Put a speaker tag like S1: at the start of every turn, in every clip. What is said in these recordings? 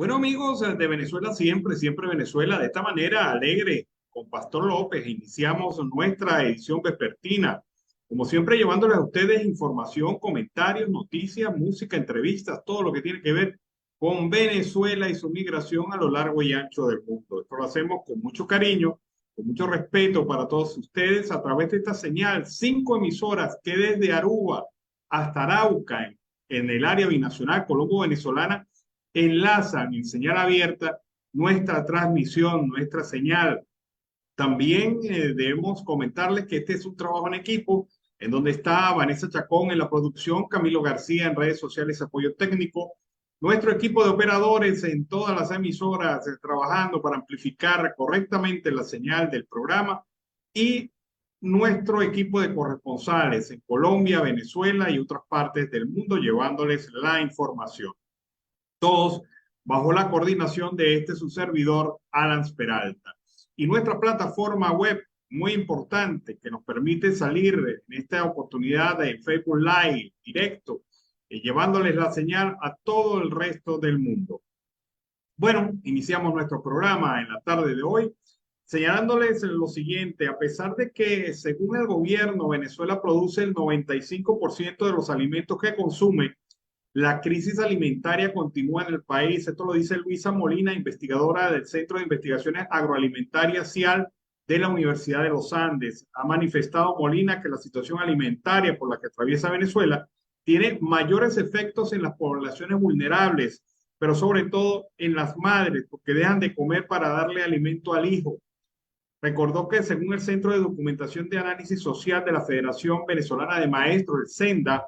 S1: Bueno, amigos de Venezuela, siempre Venezuela, de esta manera alegre, con Pastor López, iniciamos nuestra edición vespertina, como siempre llevándoles a ustedes información, comentarios, noticias, música, entrevistas, todo lo que tiene que ver con Venezuela y su migración a lo largo y ancho del mundo. Esto lo hacemos con mucho cariño, con mucho respeto para todos ustedes a través de esta señal, 5 emisoras que desde Aruba hasta Arauca, en el área binacional colombo-venezolana, enlazan en señal abierta nuestra transmisión, nuestra señal. También debemos comentarles que este es un trabajo en equipo, en donde está Vanessa Chacón en la producción, Camilo García en redes sociales, apoyo técnico, nuestro equipo de operadores en todas las emisoras trabajando para amplificar correctamente la señal del programa y nuestro equipo de corresponsales en Colombia, Venezuela y otras partes del mundo llevándoles la información, todos bajo la coordinación de su servidor, Alan Peralta. Y nuestra plataforma web, muy importante, que nos permite salir en esta oportunidad de Facebook Live directo, llevándoles la señal a todo el resto del mundo. Bueno, iniciamos nuestro programa en la tarde de hoy, señalándoles lo siguiente: a pesar de que, según el gobierno, Venezuela produce el 95% de los alimentos que consume, la crisis alimentaria continúa en el país. Esto lo dice Luisa Molina, investigadora del Centro de Investigaciones Agroalimentarias CIAL de la Universidad de los Andes. Ha manifestado Molina que la situación alimentaria por la que atraviesa Venezuela tiene mayores efectos en las poblaciones vulnerables, pero sobre todo en las madres, porque dejan de comer para darle alimento al hijo. Recordó que, según el Centro de Documentación de Análisis Social de la Federación Venezolana de Maestros, el SENDA,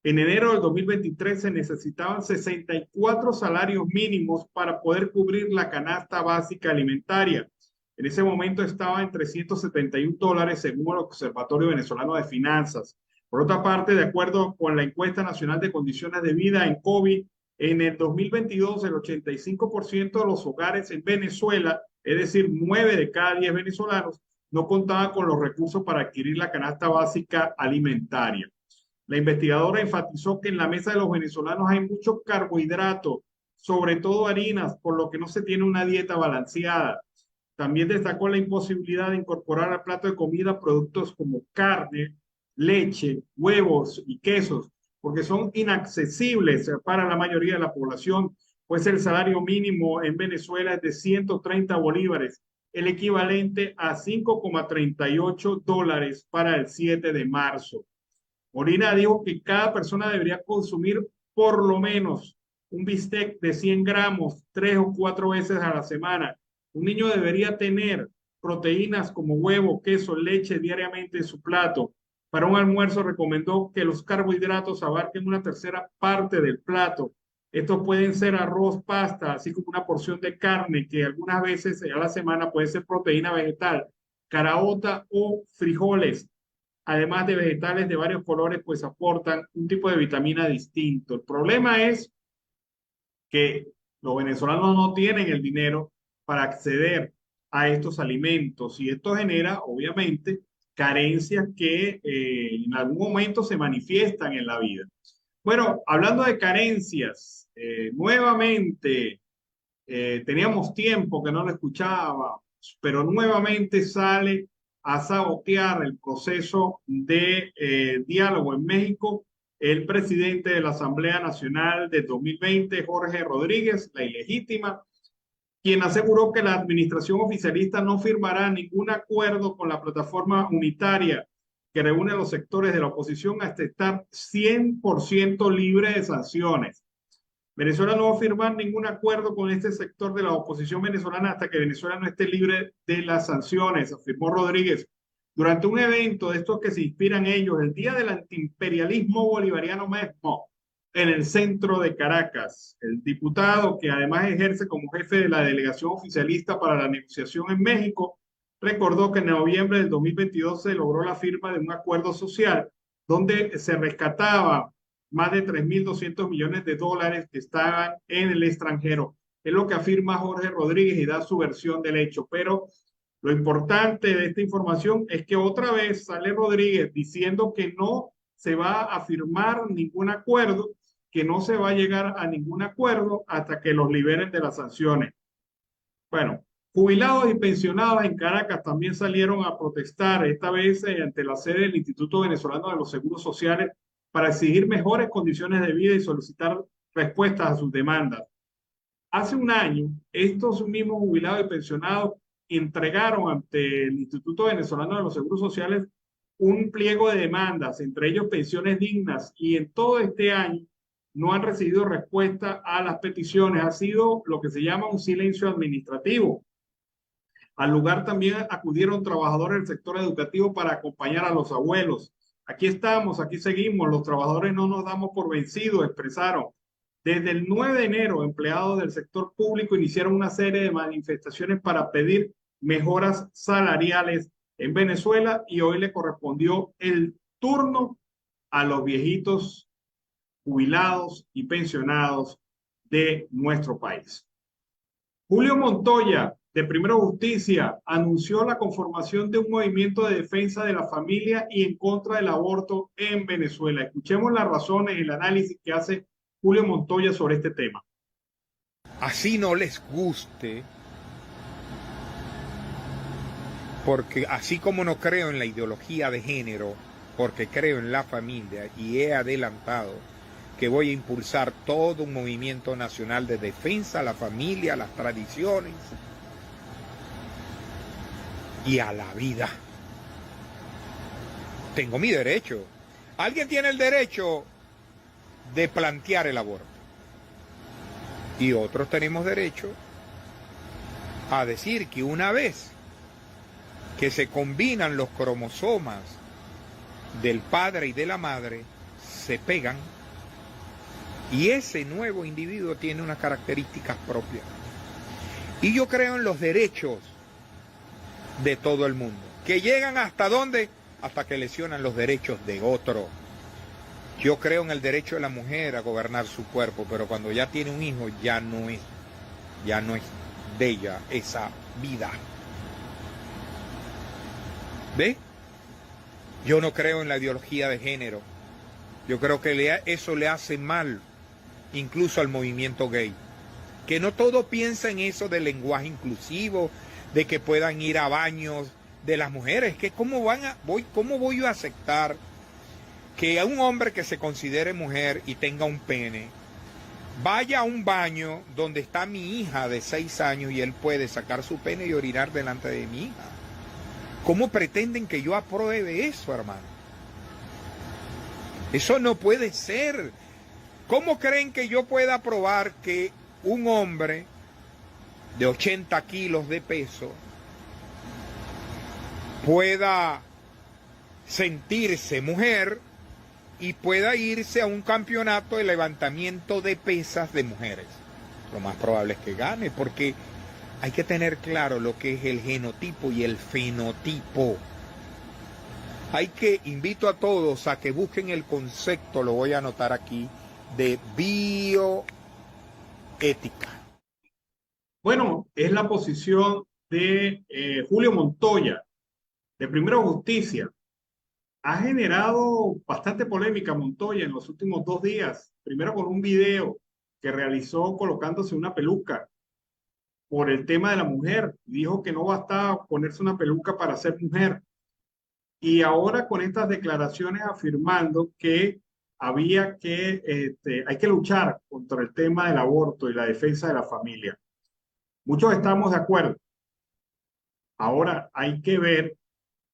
S1: en enero del 2023 se necesitaban 64 salarios mínimos para poder cubrir la canasta básica alimentaria. En ese momento estaba en $371 según el Observatorio Venezolano de Finanzas. Por otra parte, de acuerdo con la encuesta nacional de condiciones de vida en COVID, en el 2022 el 85% de los hogares en Venezuela, es decir, 9 de cada 10 venezolanos, no contaban con los recursos para adquirir la canasta básica alimentaria. La investigadora enfatizó que en la mesa de los venezolanos hay mucho carbohidrato, sobre todo harinas, por lo que no se tiene una dieta balanceada. También destacó la imposibilidad de incorporar al plato de comida productos como carne, leche, huevos y quesos, porque son inaccesibles para la mayoría de la población, pues el salario mínimo en Venezuela es de 130 bolívares, el equivalente a $5,38 para el 7 de marzo. Molina dijo que cada persona debería consumir por lo menos un bistec de 100 gramos 3 o 4 veces a la semana. Un niño debería tener proteínas como huevo, queso, leche diariamente en su plato. Para un almuerzo recomendó que los carbohidratos abarquen una tercera parte del plato. Estos pueden ser arroz, pasta, así como una porción de carne, que algunas veces a la semana puede ser proteína vegetal, caraota o frijoles. Además de vegetales de varios colores, pues aportan un tipo de vitamina distinto. El problema es que los venezolanos no tienen el dinero para acceder a estos alimentos y esto genera, obviamente, carencias que en algún momento se manifiestan en la vida. Bueno, hablando de carencias, nuevamente teníamos tiempo que no lo escuchaba, pero nuevamente sale a sabotear el proceso de diálogo en México el presidente de la Asamblea Nacional de 2020, Jorge Rodríguez, la ilegítima, quien aseguró que la administración oficialista no firmará ningún acuerdo con la plataforma unitaria que reúne a los sectores de la oposición hasta estar 100% libre de sanciones. Venezuela no va a firmar ningún acuerdo con este sector de la oposición venezolana hasta que Venezuela no esté libre de las sanciones, afirmó Rodríguez durante un evento de estos que se inspiran ellos, el Día del Antiimperialismo Bolivariano mismo, en el centro de Caracas. El diputado, que además ejerce como jefe de la delegación oficialista para la negociación en México, recordó que en noviembre del 2022 se logró la firma de un acuerdo social donde se rescataba más de 3.200 millones de dólares que estaban en el extranjero. Es lo que afirma Jorge Rodríguez y da su versión del hecho. Pero lo importante de esta información es que otra vez sale Rodríguez diciendo que no se va a firmar ningún acuerdo que no se va a llegar a ningún acuerdo hasta que los liberen de las sanciones. Bueno, jubilados y pensionados en Caracas también salieron a protestar, esta vez ante la sede del Instituto Venezolano de los Seguros Sociales, para exigir mejores condiciones de vida y solicitar respuestas a sus demandas. Hace un año, estos mismos jubilados y pensionados entregaron ante el Instituto Venezolano de los Seguros Sociales un pliego de demandas, entre ellos pensiones dignas, y en todo este año no han recibido respuesta a las peticiones. Ha sido lo que se llama un silencio administrativo. Al lugar también acudieron trabajadores del sector educativo para acompañar a los abuelos. Aquí estamos, aquí seguimos, los trabajadores no nos damos por vencidos, expresaron. Desde el 9 de enero, empleados del sector público iniciaron una serie de manifestaciones para pedir mejoras salariales en Venezuela y hoy le correspondió el turno a los viejitos jubilados y pensionados de nuestro país. Julio Montoya, de Primero Justicia, anunció la conformación de un movimiento de defensa de la familia y en contra del aborto en Venezuela. Escuchemos las razones y el análisis que hace Julio Montoya sobre este tema.
S2: Así no les guste, porque así como no creo en la ideología de género, porque creo en la familia y he adelantado que voy a impulsar todo un movimiento nacional de defensa a la familia, a las tradiciones y a la vida. Tengo mi derecho. Alguien tiene el derecho de plantear el aborto. Y otros tenemos derecho a decir que una vez que se combinan los cromosomas del padre y de la madre, se pegan y ese nuevo individuo tiene unas características propias. Y yo creo en los derechos de todo el mundo, que llegan hasta dónde, hasta que lesionan los derechos de otro. Yo creo en el derecho de la mujer a gobernar su cuerpo, pero cuando ya tiene un hijo ya no es de ella esa vida. ¿Ve? Yo no creo en la ideología de género. Yo creo que eso le hace mal incluso al movimiento gay. Que no todo piensa en eso del lenguaje inclusivo, de que puedan ir a baños de las mujeres. Que ¿cómo voy a aceptar que a un hombre que se considere mujer y tenga un pene vaya a un baño donde está mi hija de 6 años y él puede sacar su pene y orinar delante de mi hija? ¿Cómo pretenden que yo apruebe eso, hermano? Eso no puede ser. ¿Cómo creen que yo pueda aprobar que un hombre de 80 kilos de peso pueda sentirse mujer y pueda irse a un campeonato de levantamiento de pesas de mujeres? Lo más probable es que gane, porque hay que tener claro lo que es el genotipo y el fenotipo. Invito a todos a que busquen el concepto, lo voy a anotar aquí, de bioética.
S1: Bueno, es la posición de Julio Montoya, de Primero Justicia. Ha generado bastante polémica Montoya en los últimos 2 días. Primero con un video que realizó colocándose una peluca por el tema de la mujer. Dijo que no bastaba ponerse una peluca para ser mujer. Y ahora con estas declaraciones afirmando que hay que luchar contra el tema del aborto y la defensa de la familia. Muchos estamos de acuerdo. Ahora hay que ver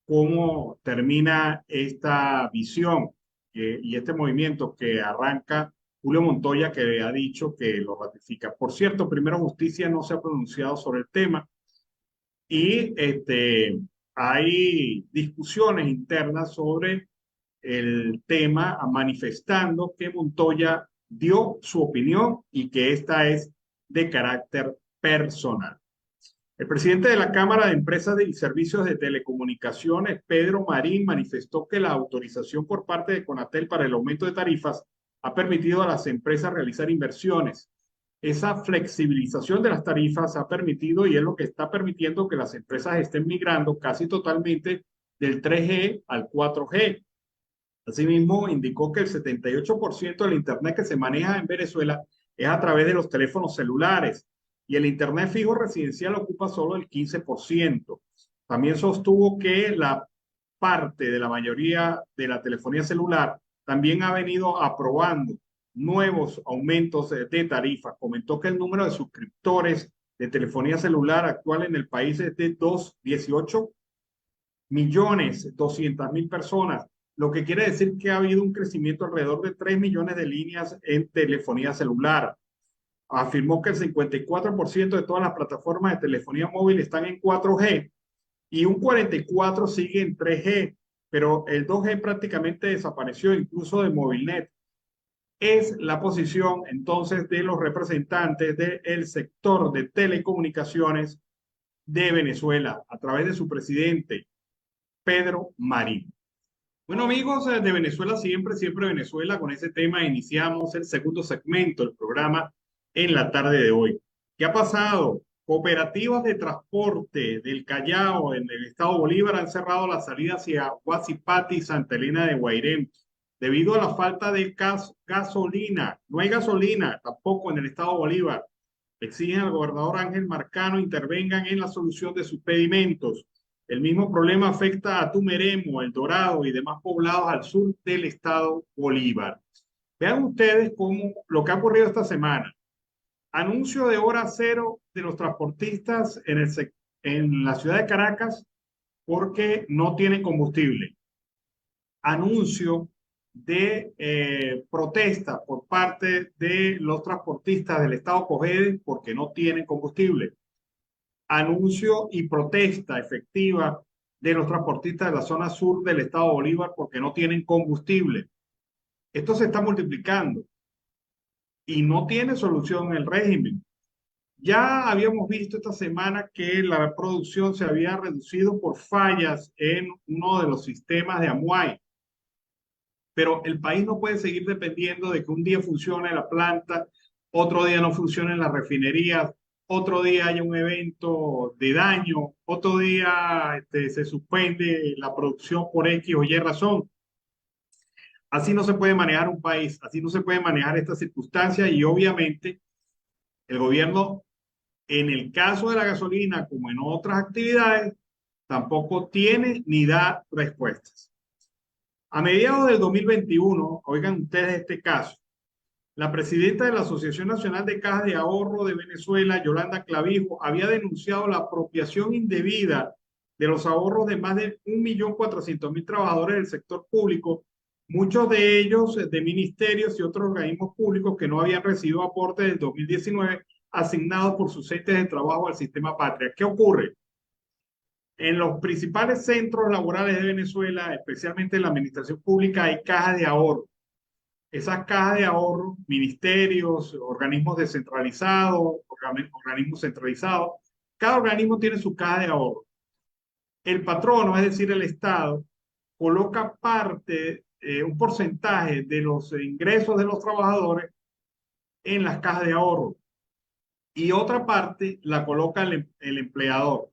S1: cómo termina esta visión y este movimiento que arranca Julio Montoya, que ha dicho que lo ratifica. Por cierto, Primero Justicia no se ha pronunciado sobre el tema y hay discusiones internas sobre el tema, manifestando que Montoya dio su opinión y que esta es de carácter personal. El presidente de la Cámara de Empresas y Servicios de Telecomunicaciones, Pedro Marín, manifestó que la autorización por parte de Conatel para el aumento de tarifas ha permitido a las empresas realizar inversiones. Esa flexibilización de las tarifas ha permitido y es lo que está permitiendo que las empresas estén migrando casi totalmente del 3G al 4G. Asimismo, indicó que el 78% del Internet que se maneja en Venezuela es a través de los teléfonos celulares y el Internet fijo residencial ocupa solo el 15%. También sostuvo que la parte de la mayoría de la telefonía celular también ha venido aprobando nuevos aumentos de tarifas. Comentó que el número de suscriptores de telefonía celular actual en el país es de 18.200.000 personas, lo que quiere decir que ha habido un crecimiento alrededor de 3 millones de líneas en telefonía celular. Afirmó que el 54% de todas las plataformas de telefonía móvil están en 4G y un 44% sigue en 3G, pero el 2G prácticamente desapareció, incluso de Movilnet. Es la posición entonces de los representantes del sector de telecomunicaciones de Venezuela a través de su presidente, Pedro Marín. Bueno, amigos de Venezuela, siempre Venezuela, con ese tema iniciamos el segundo segmento del programa en la tarde de hoy. ¿Qué ha pasado? Cooperativas de transporte del Callao en el estado Bolívar han cerrado la salida hacia Huachipato y Santa Elena de Guairén debido a la falta de gasolina. No hay gasolina tampoco en el estado Bolívar. Exigen al gobernador Ángel Marcano intervengan en la solución de sus pedimentos. El mismo problema afecta a Tumeremo, El Dorado y demás poblados al sur del estado Bolívar. Vean ustedes cómo lo que ha ocurrido esta semana. Anuncio de hora cero de los transportistas en la ciudad de Caracas porque no tienen combustible. Anuncio de protesta por parte de los transportistas del estado Cogede porque no tienen combustible. Anuncio y protesta efectiva de los transportistas de la zona sur del estado Bolívar porque no tienen combustible. Esto se está multiplicando y no tiene solución el régimen. Ya habíamos visto esta semana que la producción se había reducido por fallas en uno de los sistemas de Amuay. Pero el país no puede seguir dependiendo de que un día funcione la planta, otro día no funcione las refinerías, otro día haya un evento de daño, otro día se suspende la producción por X o Y razón. Así no se puede manejar un país, así no se puede manejar esta circunstancia y obviamente el gobierno, en el caso de la gasolina como en otras actividades, tampoco tiene ni da respuestas. A mediados del 2021, oigan ustedes este caso, la presidenta de la Asociación Nacional de Cajas de Ahorro de Venezuela, Yolanda Clavijo, había denunciado la apropiación indebida de los ahorros de más de 1.400.000 trabajadores del sector público, muchos de ellos de ministerios y otros organismos públicos que no habían recibido aportes del 2019 asignados por sus entes de trabajo al sistema Patria. ¿Qué ocurre? En los principales centros laborales de Venezuela, especialmente en la administración pública, hay cajas de ahorro. Esas cajas de ahorro, ministerios, organismos descentralizados, organismos centralizados, cada organismo tiene su caja de ahorro. El patrono, es decir, el Estado, coloca parte, un porcentaje de los ingresos de los trabajadores en las cajas de ahorro y otra parte la coloca el empleador.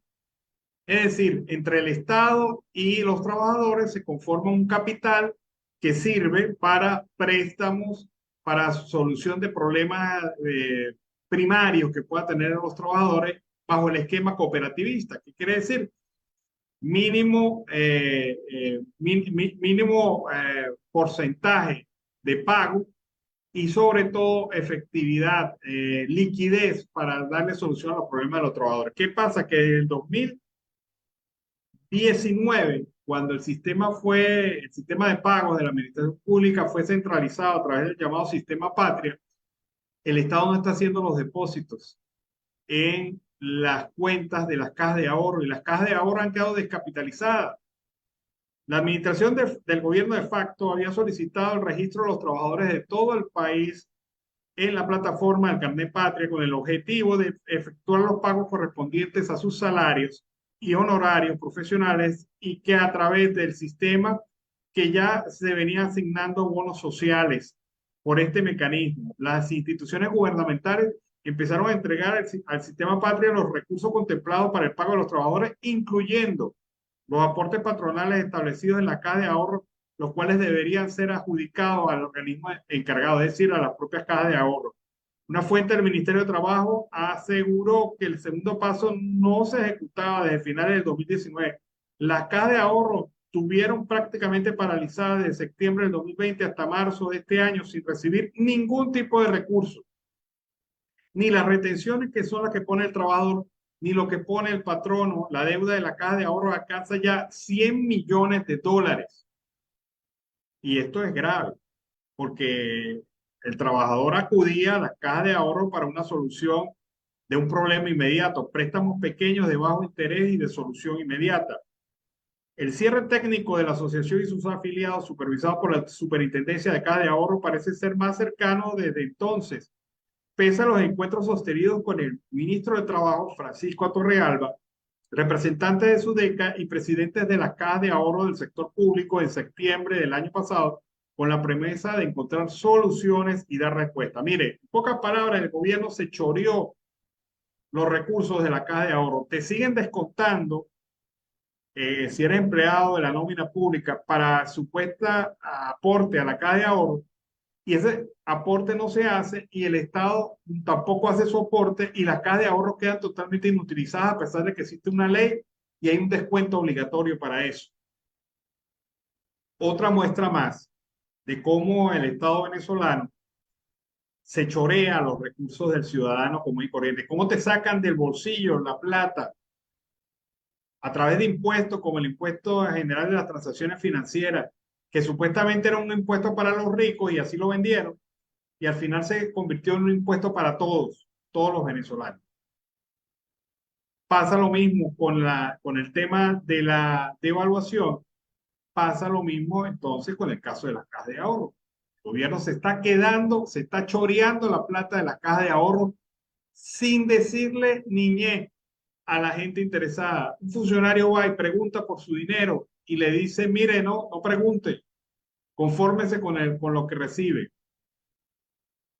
S1: Es decir, entre el Estado y los trabajadores se conforma un capital que sirve para préstamos, para solución de problemas primarios que puedan tener los trabajadores bajo el esquema cooperativista. ¿Qué quiere decir? Mínimo porcentaje de pago y sobre todo efectividad, liquidez para darle solución a los problemas de los trabajadores. ¿Qué pasa? Que en el 2019, cuando el sistema de pagos de la administración pública fue centralizado a través del llamado sistema Patria, el Estado no está haciendo los depósitos en las cuentas de las cajas de ahorro y las cajas de ahorro han quedado descapitalizadas. La administración del gobierno de facto había solicitado el registro de los trabajadores de todo el país en la plataforma del Carnet Patria con el objetivo de efectuar los pagos correspondientes a sus salarios y honorarios profesionales y que a través del sistema que ya se venía asignando bonos sociales por este mecanismo, las instituciones gubernamentales empezaron a entregar al sistema Patria los recursos contemplados para el pago de los trabajadores, incluyendo los aportes patronales establecidos en la caja de ahorro los cuales deberían ser adjudicados al organismo encargado, es decir, a las propias cajas de ahorro. Una fuente del Ministerio de Trabajo aseguró que el segundo paso no se ejecutaba desde finales del 2019. Las cajas de ahorro tuvieron prácticamente paralizadas desde septiembre del 2020 hasta marzo de este año sin recibir ningún tipo de recurso. Ni las retenciones que son las que pone el trabajador, ni lo que pone el patrono. La deuda de la caja de ahorro alcanza ya 100 millones de dólares. Y esto es grave, porque el trabajador acudía a las cajas de ahorro para una solución de un problema inmediato, préstamos pequeños de bajo interés y de solución inmediata. El cierre técnico de la asociación y sus afiliados, supervisado por la Superintendencia de Caja de Ahorro, parece ser más cercano desde entonces, pese a los encuentros sostenidos con el ministro de Trabajo, Francisco Torrealba, representantes de SUDECA y presidentes de las cajas de ahorro del sector público en septiembre del año pasado, con la promesa de encontrar soluciones y dar respuesta. Mire, en pocas palabras, el gobierno se choreó los recursos de la caja de ahorro. Te siguen descontando, si eres empleado de la nómina pública, para supuesta aporte a la caja de ahorro, y ese aporte no se hace y el Estado tampoco hace su aporte y las cajas de ahorro quedan totalmente inutilizadas a pesar de que existe una ley y hay un descuento obligatorio para eso. Otra muestra más de cómo el Estado venezolano se chorea los recursos del ciudadano común y corriente. Cómo te sacan del bolsillo la plata a través de impuestos como el impuesto general de las transacciones financieras, que supuestamente era un impuesto para los ricos y así lo vendieron, y al final se convirtió en un impuesto para todos los venezolanos. Pasa lo mismo con el tema de la devaluación, pasa lo mismo entonces con el caso de las cajas de ahorro. El gobierno se está quedando, se está choreando la plata de las cajas de ahorro sin decirle ni ñe a la gente interesada. Un funcionario va y pregunta por su dinero y le dice, mire, no pregunte, confórmese con lo que recibe.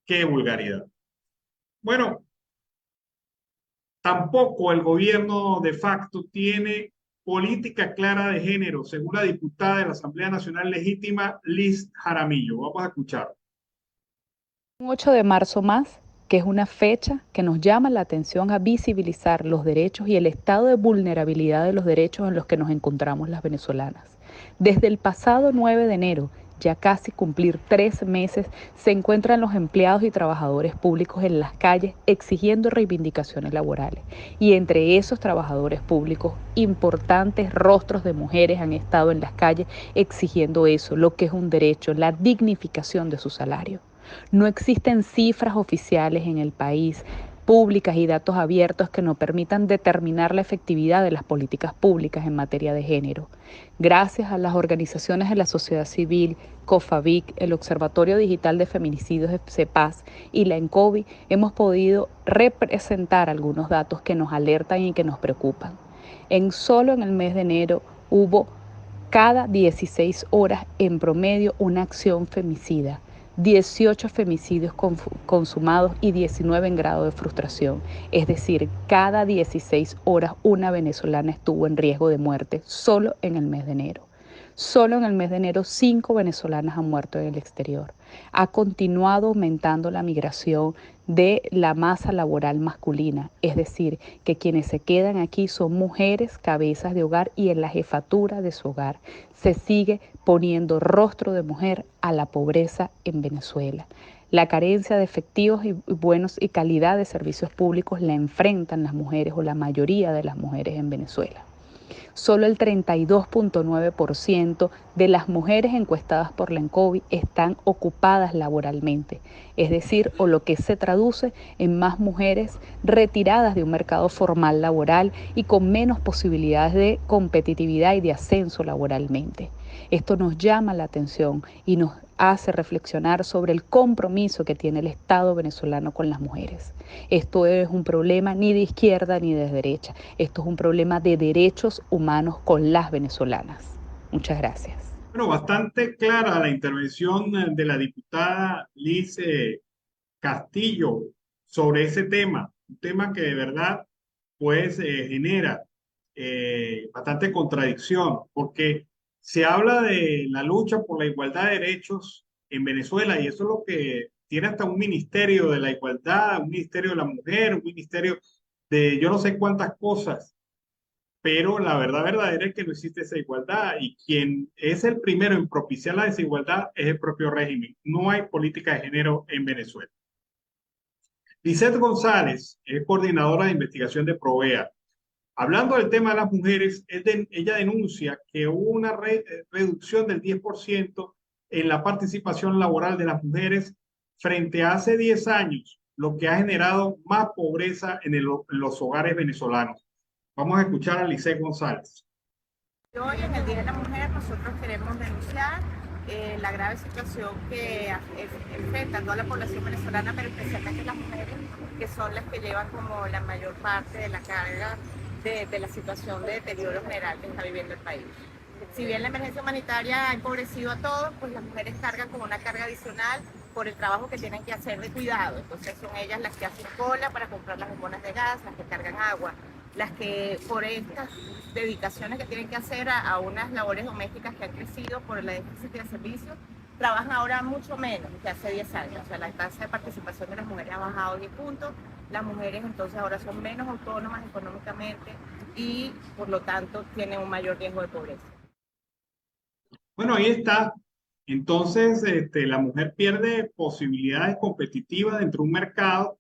S1: Qué vulgaridad. Bueno, tampoco el gobierno de facto tiene política clara de género, según la diputada de la Asamblea Nacional Legítima, Liz Jaramillo. Vamos a escuchar.
S3: Un 8 de marzo más, que es una fecha que nos llama la atención a visibilizar los derechos y el estado de vulnerabilidad de los derechos en los que nos encontramos las venezolanas. Desde el pasado 9 de enero, ya casi cumplir 3 meses, se encuentran los empleados y trabajadores públicos en las calles exigiendo reivindicaciones laborales. Y entre esos trabajadores públicos, importantes rostros de mujeres han estado en las calles exigiendo eso, lo que es un derecho, la dignificación de su salario. No existen cifras oficiales en el país, públicas y datos abiertos que nos permitan determinar la efectividad de las políticas públicas en materia de género. Gracias a las organizaciones de la sociedad civil, COFAVIC, el Observatorio Digital de Feminicidios de CEPAS y la ENCOVI, hemos podido representar algunos datos que nos alertan y que nos preocupan. Solo en el mes de enero hubo cada 16 horas en promedio una acción femicida. 18 femicidios consumados y 19 en grado de frustración. Es decir, cada 16 horas una venezolana estuvo en riesgo de muerte solo en el mes de enero. Solo en el mes de enero 5 venezolanas han muerto en el exterior. Ha continuado aumentando la migración de la masa laboral masculina, es decir, que quienes se quedan aquí son mujeres, cabezas de hogar y en la jefatura de su hogar. Se sigue poniendo rostro de mujer a la pobreza en Venezuela. La carencia de efectivos y buenos y calidad de servicios públicos la enfrentan las mujeres o la mayoría de las mujeres en Venezuela. Solo el 32.9% de las mujeres encuestadas por la ENCOVI están ocupadas laboralmente, es decir, o lo que se traduce en más mujeres retiradas de un mercado formal laboral y con menos posibilidades de competitividad y de ascenso laboralmente. Esto nos llama la atención y nos hace reflexionar sobre el compromiso que tiene el Estado venezolano con las mujeres. Esto es un problema ni de izquierda ni de derecha. Esto es un problema de derechos humanos con las venezolanas. Muchas gracias.
S1: Bueno, bastante clara la intervención de la diputada Liz Castillo sobre ese tema, un tema que de verdad pues genera bastante contradicción, porque Se habla de la lucha por la igualdad de derechos en Venezuela y eso es lo que tiene hasta un ministerio de la igualdad, un ministerio de la mujer, un ministerio de yo no sé cuántas cosas, pero la verdad verdadera es que no existe esa igualdad y quien es el primero en propiciar la desigualdad es el propio régimen. No hay política de género en Venezuela. Lisette González es coordinadora de investigación de Provea. Hablando del tema de las mujeres, ella denuncia que hubo una reducción del 10% en la participación laboral de las mujeres frente a hace 10 años, lo que ha generado más pobreza en los hogares venezolanos. Vamos a escuchar a Lisette González.
S4: Hoy, en el Día de la Mujer, nosotros queremos denunciar la grave situación que enfrenta toda la población venezolana, pero especialmente las mujeres, que son las que llevan como la mayor parte de la carga de la situación de deterioro general que está viviendo el país. Si bien la emergencia humanitaria ha empobrecido a todos, pues las mujeres cargan con una carga adicional por el trabajo que tienen que hacer de cuidado. Entonces son ellas las que hacen cola para comprar las bombonas de gas, las que cargan agua, las que por estas dedicaciones que tienen que hacer a unas labores domésticas que han crecido por la déficit de servicios, trabajan ahora mucho menos que hace 10 años. O sea, la tasa de participación de las mujeres ha bajado 10 puntos, las mujeres entonces ahora son menos autónomas económicamente y por lo tanto tienen un mayor riesgo de pobreza.
S1: Bueno, ahí está. Entonces, la mujer pierde posibilidades competitivas dentro de un mercado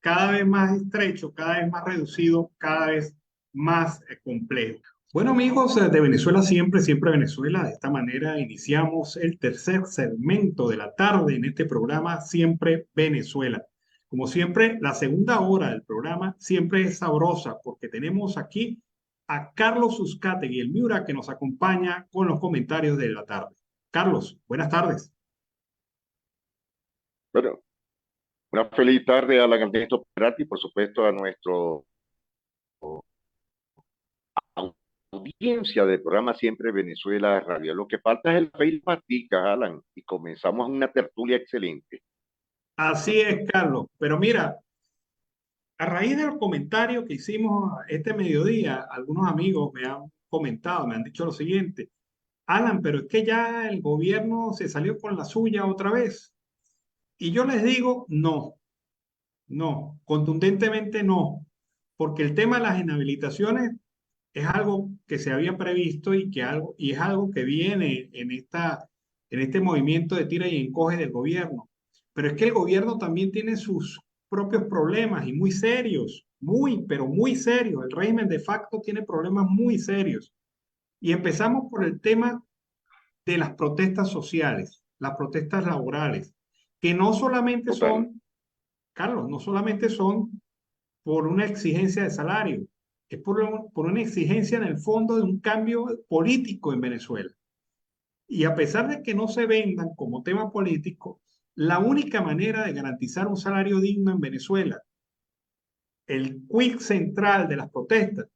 S1: cada vez más estrecho, cada vez más reducido, cada vez más complejo. Bueno, amigos de Venezuela siempre, siempre Venezuela. De esta manera iniciamos el tercer segmento de la tarde en este programa Siempre Venezuela. Como siempre, la segunda hora del programa siempre es sabrosa porque tenemos aquí a Carlos Uzcategui, el Miura, que nos acompaña con los comentarios de la tarde. Carlos, buenas tardes.
S5: Bueno, una feliz tarde a la Ernesto Perati, por supuesto a nuestro audiencia del programa Siempre Venezuela Radio. Lo que falta es el café y pasticas, Alan, y comenzamos una tertulia excelente.
S1: Así es, Carlos. Pero mira, a raíz del comentario que hicimos este mediodía, algunos amigos me han comentado, me han dicho lo siguiente: Alan, pero es que ya el gobierno se salió con la suya otra vez. Y yo les digo, no, no, contundentemente no, porque el tema de las inhabilitaciones es algo que se había previsto y es algo que viene en este movimiento de tira y encoge del gobierno. Pero es que el gobierno también tiene sus propios problemas y muy serios, muy, pero muy serios. El régimen de facto tiene problemas muy serios. Y empezamos por el tema de las protestas sociales, las protestas laborales, que no solamente
S5: Total.
S1: son, Carlos, no solamente son por una exigencia de salario, es por una exigencia en el fondo de un cambio político en Venezuela. Y a pesar de que no se vendan como tema político, la única manera de garantizar un salario digno en Venezuela, el quick central de las protestas,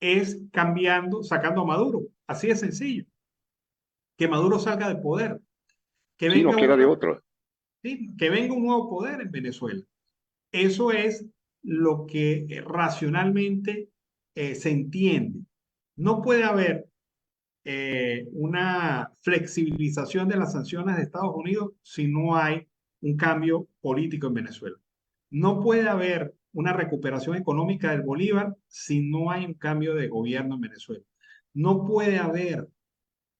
S1: es cambiando, sacando a Maduro. Así de sencillo. Que Maduro salga del poder, que
S5: Sí, no
S1: venga
S5: queda de otro.
S1: sí, que venga un nuevo poder en Venezuela. Eso es lo que racionalmente se entiende. No puede haber una flexibilización de las sanciones de Estados Unidos si no hay un cambio político en Venezuela. No puede haber una recuperación económica del Bolívar si no hay un cambio de gobierno en Venezuela. No puede haber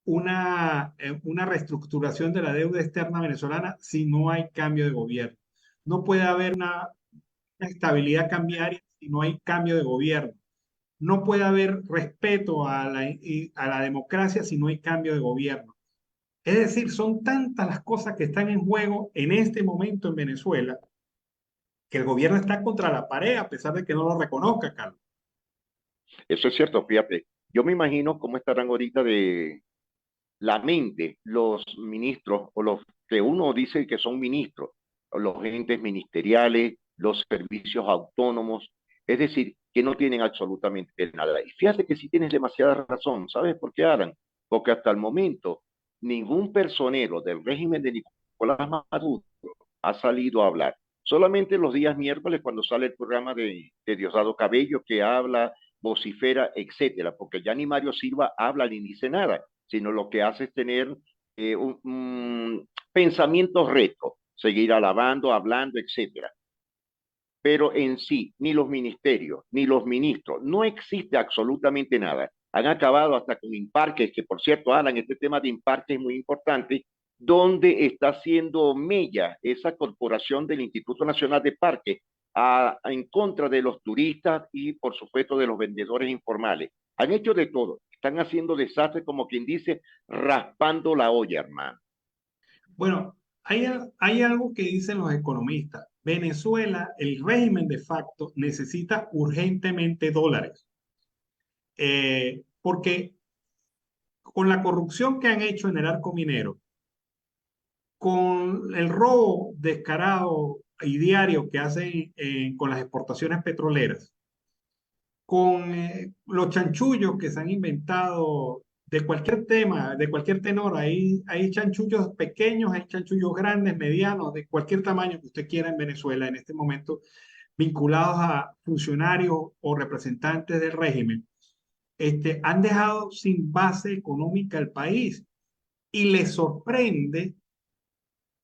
S1: una reestructuración de la deuda externa venezolana si no hay cambio de gobierno. No puede haber una estabilidad cambiaria si no hay cambio de gobierno. No puede haber respeto a la democracia si no hay cambio de gobierno. Es decir, son tantas las cosas que están en juego en este momento en Venezuela que el gobierno está contra la pared a pesar de que no lo reconozca, Carlos.
S5: Eso es cierto, fíjate. Yo me imagino cómo estarán ahorita de la mente los ministros o los que uno dice que son ministros, o los entes ministeriales, los servicios autónomos, es decir, que no tienen absolutamente nada. Y fíjate que sí tienes demasiada razón, ¿sabes por qué, Alan? Porque hasta el momento ningún personero del régimen de Nicolás Maduro ha salido a hablar. Solamente los días miércoles cuando sale el programa de Diosdado Cabello que habla, vocifera, etcétera, porque ya ni Mario Silva habla ni dice nada, sino lo que hace es tener pensamientos rectos, seguir alabando, hablando, etcétera. Pero en sí, ni los ministerios, ni los ministros, no existe absolutamente nada. Han acabado hasta con Imparques, que por cierto, Alan, este tema de Imparques es muy importante, donde está haciendo mella esa corporación del Instituto Nacional de Parques en contra de los turistas y, por supuesto, de los vendedores informales. Han hecho de todo. Están haciendo desastres, como quien dice, raspando la olla, hermano.
S1: Bueno, hay algo que dicen los economistas. Venezuela, el régimen de facto, necesita urgentemente dólares. Porque con la corrupción que han hecho en el arco minero, con el robo descarado y diario que hacen con las exportaciones petroleras, con los chanchullos que se han inventado de cualquier tema, de cualquier tenor, hay chanchullos pequeños, hay chanchullos grandes, medianos, de cualquier tamaño que usted quiera en Venezuela en este momento, vinculados a funcionarios o representantes del régimen, han dejado sin base económica el país y les sorprende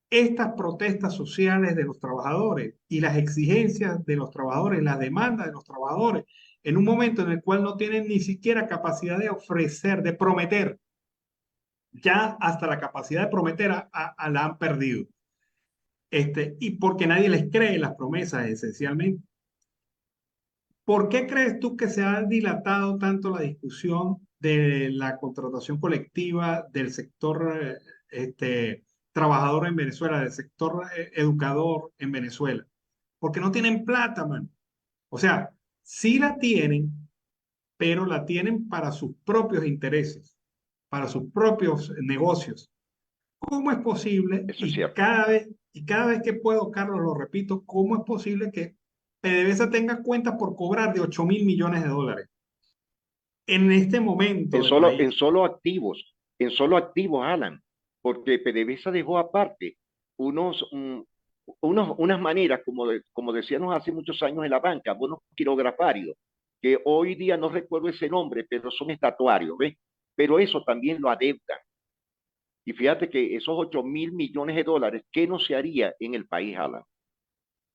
S1: estas protestas sociales de los trabajadores y las exigencias de los trabajadores, las demandas de los trabajadores, en un momento en el cual no tienen ni siquiera capacidad de ofrecer, de prometer. Ya hasta la capacidad de prometer la han perdido. Y porque nadie les cree las promesas, esencialmente. ¿Por qué crees tú que se ha dilatado tanto la discusión de la contratación colectiva del sector trabajador en Venezuela, del sector educador en Venezuela? Porque no tienen plata, man. O sea, sí la tienen, pero la tienen para sus propios intereses, para sus propios negocios. ¿Cómo es posible?
S5: Eso es cierto.
S1: Cada vez que puedo, Carlos, lo repito, ¿cómo es posible que PDVSA tenga cuentas por cobrar de 8.000 millones de dólares en este momento del país?
S5: En solo activos, Alan, porque PDVSA dejó aparte unas maneras, como decíamos hace muchos años en la banca, bonos quirografarios, que hoy día no recuerdo ese nombre, pero son estatuarios, ¿ves? Pero eso también lo adeudan. Y fíjate que esos 8.000 millones de dólares, ¿qué no se haría en el país, Alan?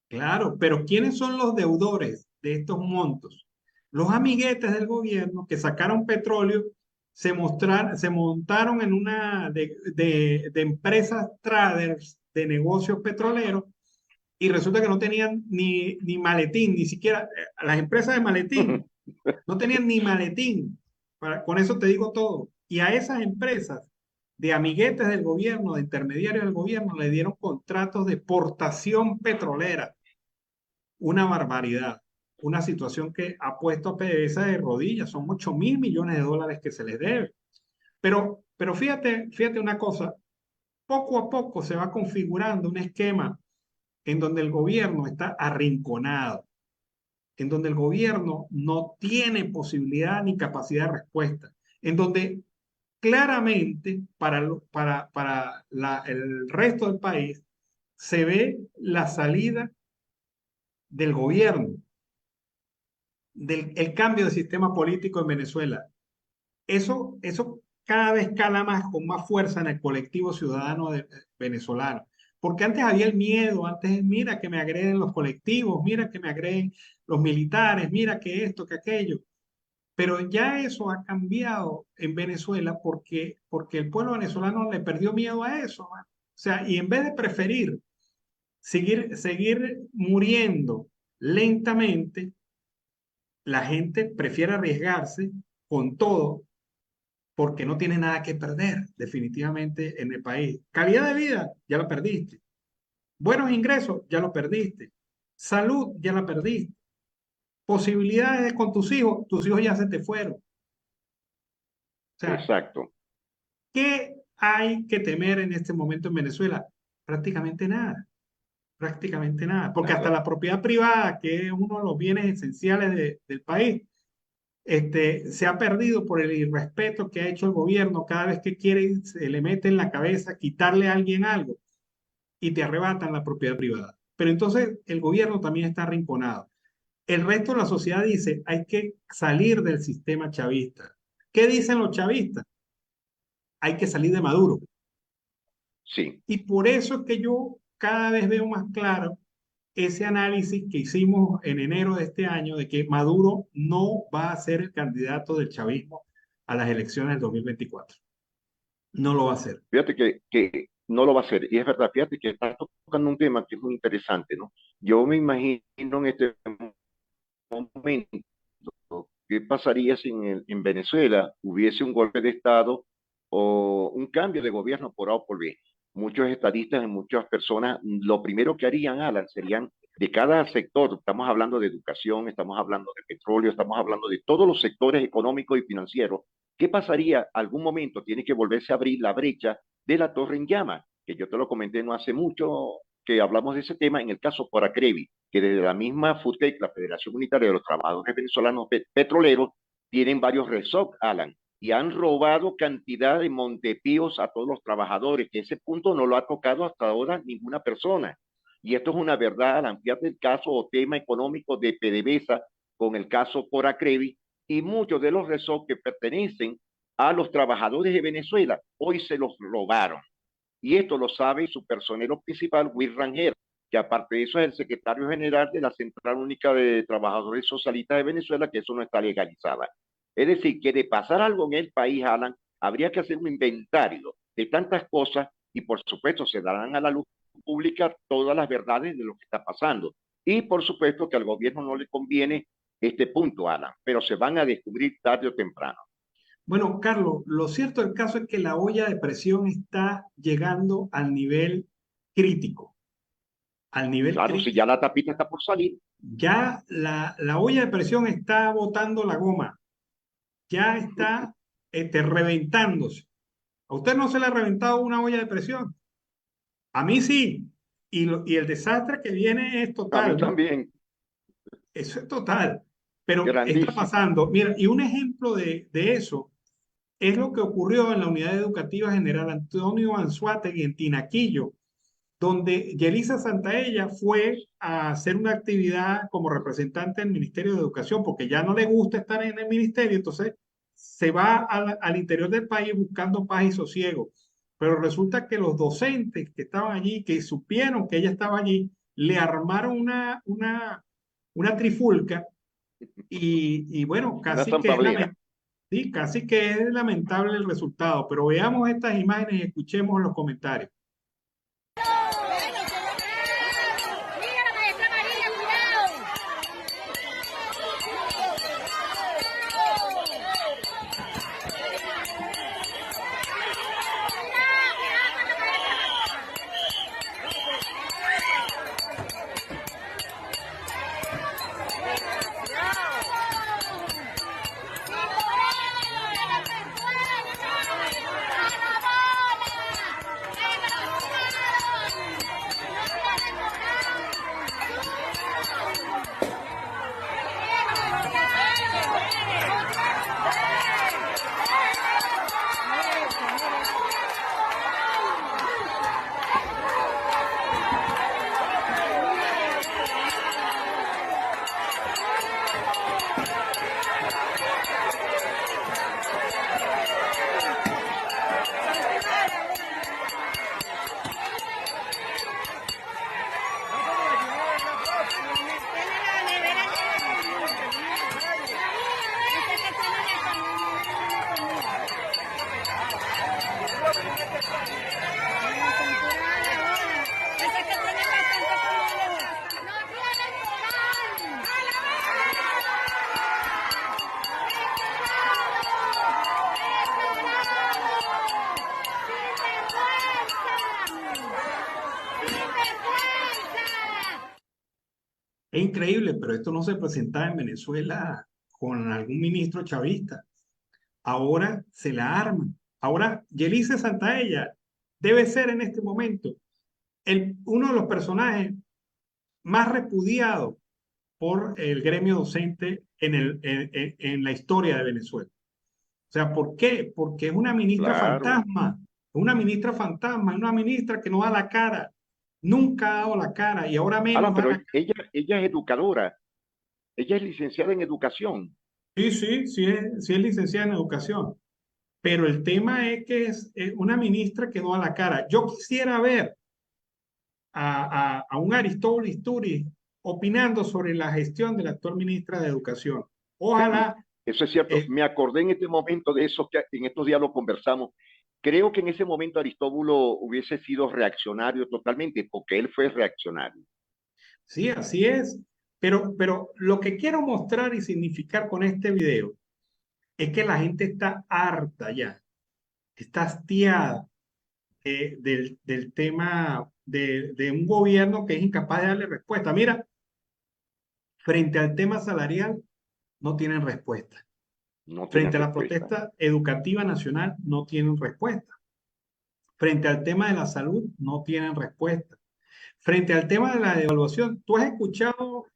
S1: Claro, pero ¿quiénes son los deudores de estos montos? Los amiguetes del gobierno que sacaron petróleo, se montaron en una de empresas traders de negocios petroleros y resulta que no tenían ni maletín, ni siquiera las empresas de maletín, no tenían ni maletín. Con eso te digo todo. Y a esas empresas de amiguetes del gobierno, de intermediarios del gobierno, le dieron contratos de portación petrolera. Una barbaridad, una situación que ha puesto a PDVSA de rodillas. Son 8.000 millones de dólares que se les debe. Pero fíjate una cosa, poco a poco se va configurando un esquema en donde el gobierno está arrinconado, en donde el gobierno no tiene posibilidad ni capacidad de respuesta, en donde claramente para el resto del país se ve la salida del gobierno, el cambio de sistema político en Venezuela. Eso cada vez cala más, con más fuerza en el colectivo ciudadano venezolano. Porque antes había el miedo, antes mira que me agreden los colectivos, mira que me agreden los militares, mira que esto, que aquello. Pero ya eso ha cambiado en Venezuela porque el pueblo venezolano le perdió miedo a eso, ¿no? O sea, y en vez de preferir seguir muriendo lentamente, la gente prefiere arriesgarse con todo porque no tiene nada que perder definitivamente en el país. Calidad de vida, ya la perdiste. Buenos ingresos, ya lo perdiste. Salud, ya la perdiste. Posibilidades con tus hijos ya se te fueron. O sea,
S5: exacto.
S1: ¿qué hay que temer en este momento en Venezuela? Prácticamente nada. Prácticamente nada. Porque hasta la propiedad privada, que es uno de los bienes esenciales del país, se ha perdido por el irrespeto que ha hecho el gobierno. Cada vez que quiere, se le mete en la cabeza quitarle a alguien algo y te arrebatan la propiedad privada. Pero entonces el gobierno también está arrinconado. El resto de la sociedad dice, hay que salir del sistema chavista. ¿Qué dicen los chavistas? hay que salir de Maduro.
S5: Sí.
S1: Y por eso es que yo cada vez veo más claro ese análisis que hicimos en enero de este año de que Maduro no va a ser el candidato del chavismo a las elecciones del 2024. No lo va a hacer.
S5: Fíjate que no lo va a hacer. Y es verdad, fíjate que estás tocando un tema que es muy interesante, ¿no? Yo me imagino en este momento qué pasaría si en Venezuela hubiese un golpe de Estado o un cambio de gobierno por A o por B. Muchos estadistas y muchas personas, lo primero que harían, Alan, serían de cada sector, estamos hablando de educación, estamos hablando de petróleo, estamos hablando de todos los sectores económicos y financieros. ¿Qué pasaría? Algún momento tiene que volverse a abrir la brecha de la Torre en Llamas, que yo te lo comenté no hace mucho que hablamos de ese tema en el caso por Acrevi, que desde la misma FUTCAIC, la Federación Unitaria de los Trabajadores Venezolanos Petroleros, tienen varios resorts, Alan, y han robado cantidad de montepíos a todos los trabajadores, que ese punto no lo ha tocado hasta ahora ninguna persona. Y esto es una verdad, Alan, fíjate el caso o tema económico de PDVSA con el caso por Acrevi, y muchos de los resorts que pertenecen a los trabajadores de Venezuela, hoy se los robaron. Y esto lo sabe su personero principal, Will Rangel, que aparte de eso es el secretario general de la Central Única de Trabajadores Socialistas de Venezuela, que eso no está legalizada. Es decir, que de pasar algo en el país, Alan, habría que hacer un inventario de tantas cosas y por supuesto se darán a la luz pública todas las verdades de lo que está pasando. Y por supuesto que al gobierno no le conviene este punto, Alan, pero se van a descubrir tarde o temprano.
S1: Bueno, Carlos, lo cierto del caso es que la olla de presión está llegando al nivel crítico. Al nivel
S5: Claro,
S1: crítico.
S5: si ya la tapita está por salir.
S1: Ya la olla de presión está botando la goma. Ya está reventándose. ¿A usted no se le ha reventado una olla de presión? A mí sí. Y el desastre que viene es
S5: A
S1: total,
S5: mí
S1: ¿no?
S5: también,
S1: Eso es total. Pero está
S5: grandísimo.
S1: pasando. Mira, y un ejemplo de eso es lo que ocurrió en la Unidad Educativa General Antonio Anzoátegui en Tinaquillo, donde Yelisa Santaella fue a hacer una actividad como representante del Ministerio de Educación, porque ya no le gusta estar en el ministerio, entonces se va al interior del país buscando paz y sosiego. Pero resulta que los docentes que estaban allí, que supieron que ella estaba allí, le armaron una trifulca y bueno,
S5: Una zamparrera.
S1: sí, casi que es lamentable el resultado. Pero veamos estas imágenes y escuchemos los comentarios. Es increíble, pero esto no se presentaba en Venezuela con algún ministro chavista. Ahora se la arman. Ahora, Yelice Santaella debe ser en este momento uno de los personajes más repudiados por el gremio docente en la historia de Venezuela. O sea, ¿por qué? Porque es una ministra
S5: Claro.
S1: fantasma, una ministra que no da la cara, nunca ha dado la cara y ahora menos
S5: Alan,
S1: da
S5: pero
S1: la cara.
S5: ella es educadora, ella es licenciada en educación.
S1: Sí, sí, sí es licenciada en educación. pero el tema es que es una ministra que no a la cara. Yo quisiera ver a un Aristóbulo Isturi opinando sobre la gestión de la actual ministra de Educación.
S5: Sí,
S1: Ojalá,
S5: eso es cierto.
S1: eh,
S5: Me acordé en este momento de eso que en estos días lo conversamos. Creo que en ese momento Aristóbulo hubiese sido reaccionario totalmente, porque él fue reaccionario.
S1: sí, así es, pero lo que quiero mostrar y significar con este video es que la gente está harta ya, está hastiada del tema de un gobierno que es incapaz de darle respuesta. Mira, frente al tema salarial, no tienen respuesta.
S5: No tienen
S1: Frente a la
S5: respuesta.
S1: protesta educativa nacional, no tienen respuesta. Frente al tema de la salud, no tienen respuesta. Frente al tema de la devaluación, ¿tú has escuchado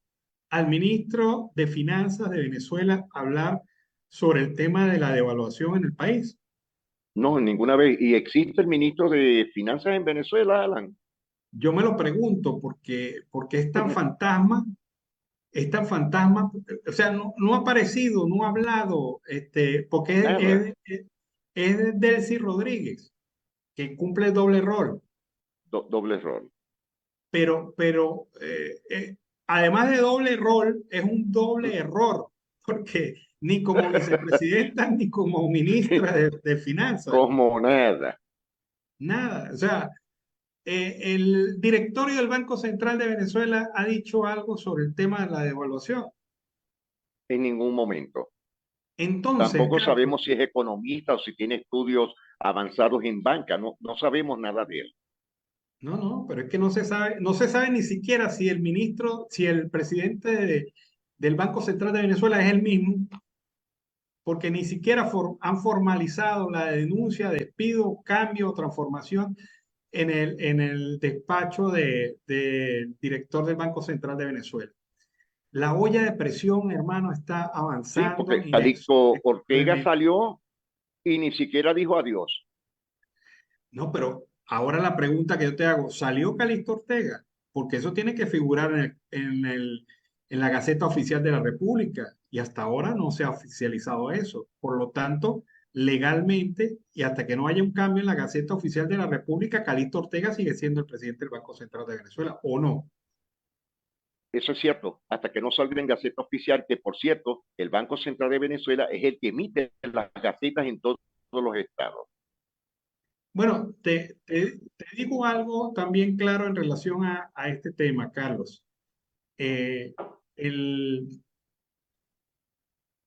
S1: al ministro de Finanzas de Venezuela hablar sobre el tema de la devaluación en el país?
S5: No, ninguna vez. ¿Y existe el ministro de Finanzas en Venezuela, Alan?
S1: Yo me lo pregunto porque es tan fantasma, o sea, no ha aparecido, no ha hablado, porque
S5: Nada.
S1: es Delcy Rodríguez, que cumple el doble rol.
S5: Doble rol.
S1: Pero además de doble rol, es un doble error, porque ni como vicepresidenta ni como ministra de Finanzas,
S5: Como nada.
S1: nada. O sea, el directorio del Banco Central de Venezuela ha dicho algo sobre el tema de la devaluación.
S5: En ningún momento.
S1: Entonces,
S5: Tampoco
S1: Carlos,
S5: sabemos si es economista o si tiene estudios avanzados en banca. No, no sabemos nada de él.
S1: no, pero es que no se sabe ni siquiera si el ministro, si el presidente del Banco Central de Venezuela es el mismo, porque ni siquiera han formalizado la denuncia, despido, cambio o transformación en el despacho del director del Banco Central de Venezuela. La olla de presión, hermano, está
S5: Sí,
S1: avanzando
S5: porque Calixto Ortega
S1: inexorablemente.
S5: salió y ni siquiera dijo adiós.
S1: No, pero ahora la pregunta que yo te hago, ¿salió Calixto Ortega? Porque eso tiene que figurar en la Gaceta Oficial de la República y hasta ahora no se ha oficializado eso. Por lo tanto, legalmente y hasta que no haya un cambio en la Gaceta Oficial de la República, Calixto Ortega sigue siendo el presidente del Banco Central de Venezuela, ¿o no?
S5: Eso es cierto, hasta que no salga en Gaceta Oficial, que por cierto, el Banco Central de Venezuela es el que emite las gacetas en todos los estados.
S1: Bueno, te digo algo también claro en relación a este tema, Carlos. Eh, el,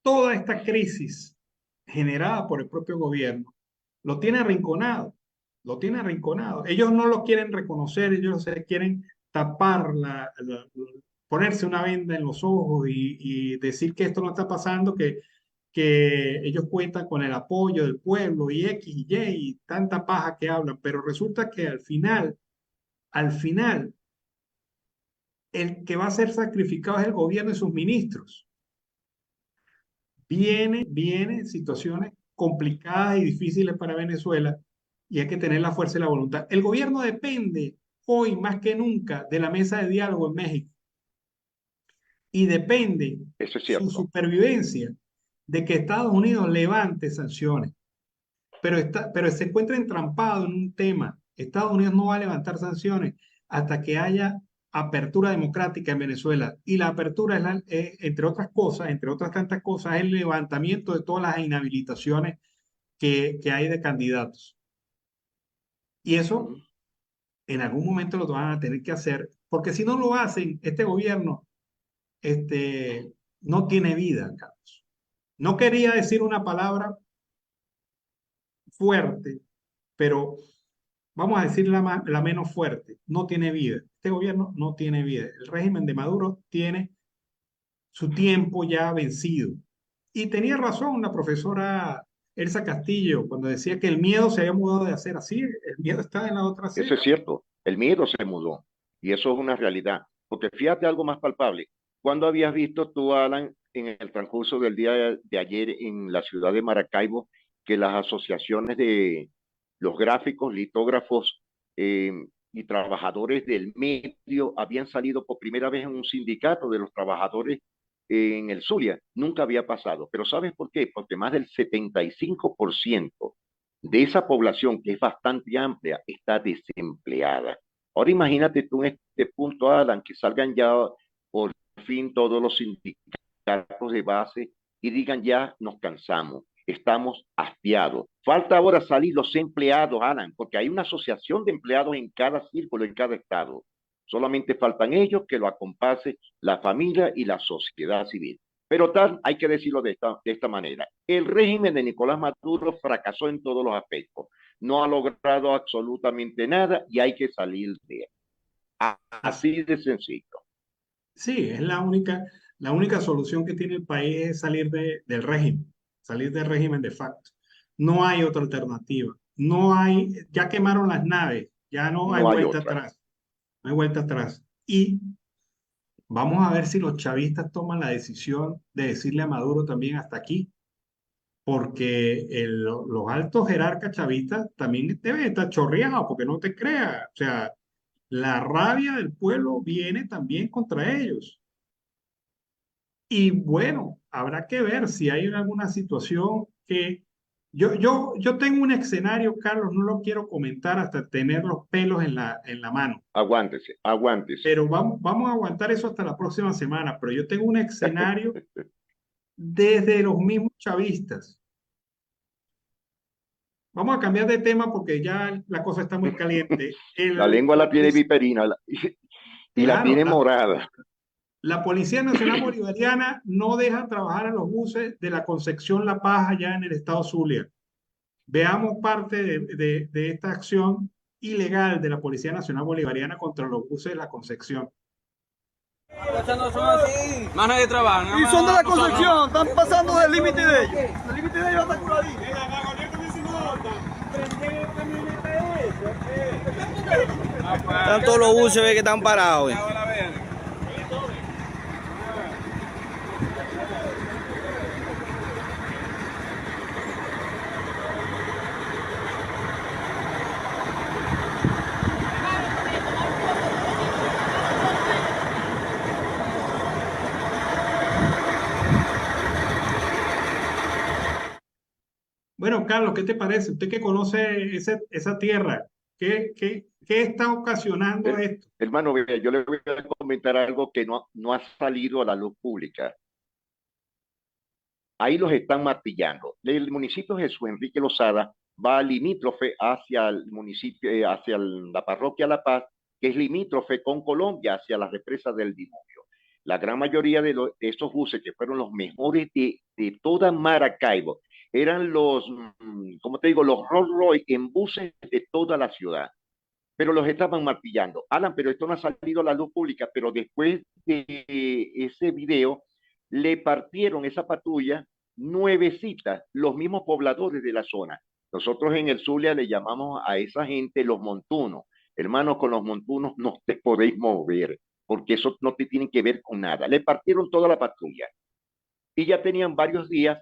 S1: Toda esta crisis generada por el propio gobierno lo tiene arrinconado, lo tiene arrinconado. Ellos no lo quieren reconocer, ellos se quieren tapar, ponerse una venda en los ojos y decir que esto no está pasando, que ellos cuentan con el apoyo del pueblo y X y Y y tanta paja que hablan, pero resulta que al final, el que va a ser sacrificado es el gobierno y sus ministros. Vienen situaciones complicadas y difíciles para Venezuela y hay que tener la fuerza y la voluntad. El gobierno depende hoy más que nunca de la mesa de diálogo en México y depende
S5: Eso es
S1: su
S5: cierto.
S1: supervivencia de que Estados Unidos levante sanciones, pero se encuentra entrampado en un tema. Estados Unidos no va a levantar sanciones hasta que haya apertura democrática en Venezuela. Y la apertura es, entre otras cosas, entre otras tantas cosas, es el levantamiento de todas las inhabilitaciones que hay de candidatos. Y eso
S5: Ujú.
S1: en algún momento lo van a tener que hacer, porque si no lo hacen, este gobierno no tiene vida, Carlos. No quería decir una palabra fuerte, pero vamos a decir la menos fuerte, no tiene vida. Este gobierno no tiene vida. El régimen de Maduro tiene su tiempo ya vencido. Y tenía razón la profesora Elsa Castillo cuando decía que el miedo se había mudado de hacer así, el miedo está en la otra
S5: Eso es
S1: acera.
S5: cierto. El miedo se mudó y eso es una realidad. Porque fíjate algo más palpable. ¿Cuándo habías visto tú, Alan, en el transcurso del día de ayer en la ciudad de Maracaibo, que las asociaciones de los gráficos, litógrafos eh, y trabajadores del medio habían salido por primera vez en un sindicato de los trabajadores en el Zulia, nunca había pasado. Pero ¿sabes por qué? Porque más del 75% de esa población, que es bastante amplia, está desempleada. Ahora imagínate tú en este punto, Alan, que salgan ya por fin todos los sindicatos de base y digan ya nos cansamos, estamos hastiados. Falta ahora salir los empleados, Alan, porque hay una asociación de empleados en cada círculo, en cada estado. Solamente faltan ellos que lo acompañe la familia y la sociedad civil. Pero tal, hay que decirlo de esta manera. El régimen de Nicolás Maduro fracasó en todos los aspectos. No ha logrado absolutamente nada y hay que salir de él. Así de sencillo.
S1: Sí, es la única solución que tiene el país es salir del régimen, salir del régimen de facto. No hay otra alternativa. No hay, ya quemaron las naves, ya no hay
S5: No hay
S1: vuelta
S5: otra.
S1: atrás. No hay vuelta atrás. Y vamos a ver si los chavistas toman la decisión de decirle a Maduro también hasta aquí, porque los altos jerarcas chavistas también deben estar chorreados, porque no te creas. O sea, la rabia del pueblo viene también contra ellos. Y bueno, habrá que ver si hay alguna situación que yo tengo un escenario, Carlos, no lo quiero comentar hasta tener los pelos en la mano.
S5: Aguántese, aguántese.
S1: Pero vamos a aguantar eso hasta la próxima semana. Pero yo tengo un escenario desde los mismos chavistas. Vamos a cambiar de tema porque ya la cosa está muy caliente.
S5: La lengua la tiene viperina y la tiene morada.
S1: La Policía Nacional Bolivariana no deja trabajar a los buses de la Concepción La Paz allá en el estado Zulia. Veamos parte de esta acción ilegal de la Policía Nacional Bolivariana contra los buses de la Concepción.
S6: No son así. Más nadie trabaja.
S7: Y son de la Concepción, están pasando del límite de ellos. El límite de ellos está por ahí. Están todos los buses que están parados.
S1: Bueno, Carlos, ¿qué te parece? Usted que conoce esa tierra, ¿qué está ocasionando esto?
S5: Hermano, yo le voy a comentar algo que no ha salido a la luz pública. Ahí los están martillando. El municipio Jesús Enrique Lozada va limítrofe hacia el municipio, hacia la parroquia La Paz, que es limítrofe con Colombia, hacia las represas del Diluvio. La gran mayoría de estos buses, que fueron los mejores de toda Maracaibo, eran los, ¿cómo te digo? Los Rolls Royce en buses de toda la ciudad. Pero los estaban martillando. Alan, pero esto no ha salido a la luz pública, pero después de ese video, le partieron esa patrulla nuevecitas, los mismos pobladores de la zona. Nosotros en el Zulia le llamamos a esa gente los montunos. Hermanos, con los montunos no te podéis mover, porque eso no te tiene que ver con nada. Le partieron toda la patrulla. Y ya tenían varios días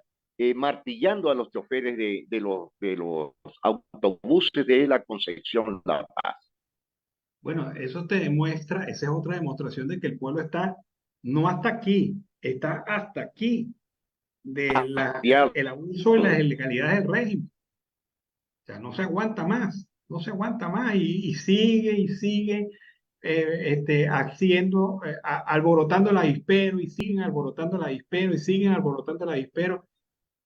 S5: martillando a los choferes de los autobuses de la Concepción La Paz.
S1: Bueno, eso te demuestra, esa es otra demostración de que el pueblo está no hasta aquí, está hasta aquí el abuso y las ilegalidades del régimen. O sea, no se aguanta más, no se aguanta más y sigue haciendo, alborotando el avispero y siguen alborotando el avispero y siguen alborotando el avispero.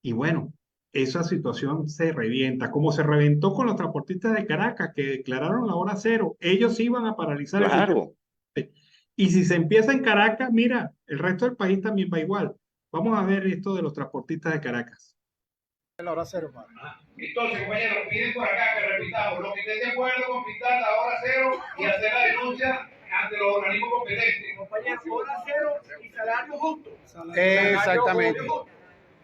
S1: Y bueno, esa situación se revienta, como se reventó con los transportistas de Caracas que declararon la hora cero. Ellos iban a paralizar
S5: Claro.
S1: y si se empieza en Caracas, mira, el resto del país también va igual. Vamos a ver esto de los transportistas de Caracas.
S7: La hora cero,
S8: Entonces, compañeros, piden por acá que repitamos lo que estén de acuerdo con pintar la hora cero y hacer la denuncia ante los organismos competentes. Compañeros, hora cero y salario justo.
S7: Exactamente.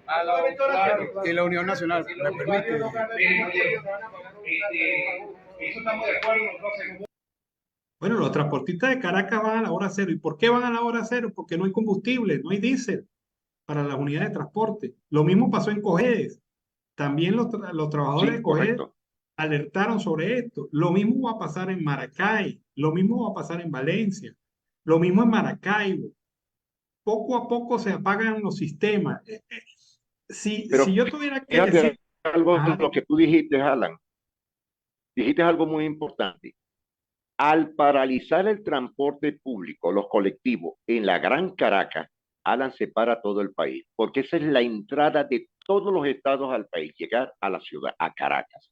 S8: Claro.
S7: Y la Unión Nacional me permite.
S8: Miren, compañeros, eso estamos de acuerdo, nosotros hacemos.
S1: Bueno, los transportistas de Caracas van a la hora cero. ¿Y por qué van a la hora cero? Porque no hay combustible, no hay diésel para las unidades de transporte. Lo mismo pasó en Cojedes. También los trabajadores de Cojedes alertaron sobre esto. Lo mismo va a pasar en Maracay, lo mismo va a pasar en Valencia, lo mismo en Maracaibo. poco a poco se apagan los sistemas.
S5: Pero
S1: Si yo tuviera que
S5: fíjate
S1: decir,
S5: algo de
S1: ajá,
S5: lo que tú dijiste, Alan. Dijiste algo muy importante. Al paralizar el transporte público, los colectivos en la Gran Caracas, Alan separa todo el país, porque esa es la entrada de todos los estados al país, llegar a la ciudad, a Caracas.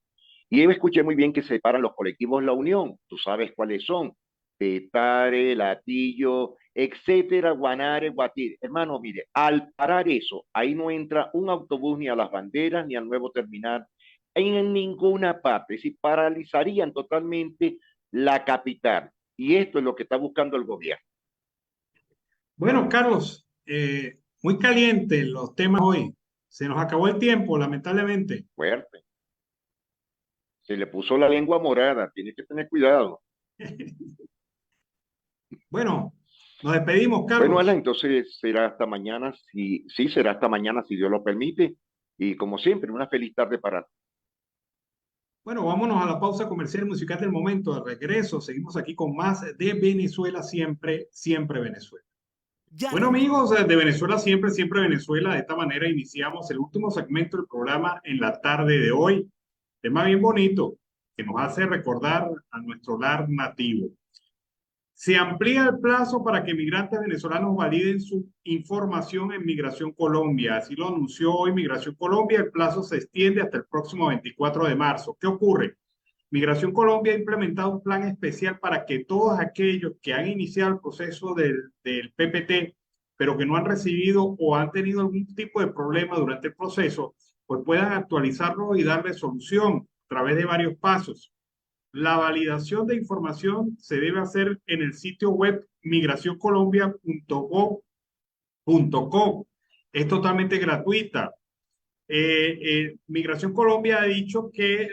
S5: Y yo escuché muy bien que separan los colectivos La Unión, tú sabes cuáles son, Petare, Latillo, etcétera, Guanare, Guatire. Hermano, mire, al parar eso, ahí no entra un autobús ni a Las Banderas ni al nuevo terminal, en ninguna parte, si paralizarían totalmente la capital. Y esto es lo que está buscando el gobierno.
S1: bueno, Carlos, muy caliente los temas hoy. Se nos acabó el tiempo, lamentablemente.
S5: Fuerte. Se le puso la lengua morada, tiene que tener cuidado.
S1: Bueno, nos despedimos,
S5: Bueno, Alan,
S1: Carlos.
S5: entonces será hasta mañana, sí, será hasta mañana si Dios lo permite. Y como siempre, una feliz tarde para ti.
S1: Bueno, vámonos a la pausa comercial musical del momento. De regreso, seguimos aquí con más de Venezuela siempre, siempre Venezuela. Bueno, amigos de Venezuela siempre, siempre Venezuela. De esta manera iniciamos el último segmento del programa en la tarde de hoy. Tema bien bonito que nos hace recordar a nuestro lar nativo. Se amplía el plazo para que migrantes venezolanos validen su información en Migración Colombia. Así lo anunció hoy Migración Colombia. El plazo se extiende hasta el próximo 24 de marzo. ¿Qué ocurre? Migración Colombia ha implementado un plan especial para que todos aquellos que han iniciado el proceso del PPT, pero que no han recibido o han tenido algún tipo de problema durante el proceso, pues puedan actualizarlo y darle solución a través de varios pasos. La validación de información se debe hacer en el sitio web migracioncolombia.gov.co. Es totalmente gratuita. Migración Colombia ha dicho que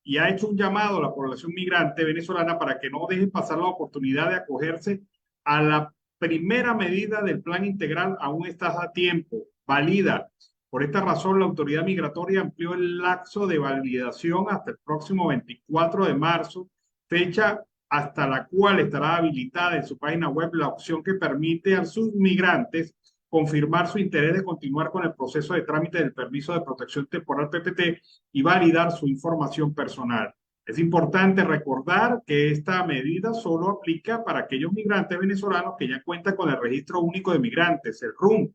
S1: y ha hecho un llamado a la población migrante venezolana para que no dejen pasar la oportunidad de acogerse a la primera medida del plan integral. Aún estás a tiempo, valida. Por esta razón, la autoridad migratoria amplió el lapso de validación hasta el próximo 24 de marzo, fecha hasta la cual estará habilitada en su página web la opción que permite a sus migrantes confirmar su interés de continuar con el proceso de trámite del permiso de protección temporal PPT y validar su información personal. Es importante recordar que esta medida solo aplica para aquellos migrantes venezolanos que ya cuentan con el Registro Único de Migrantes, el RUM,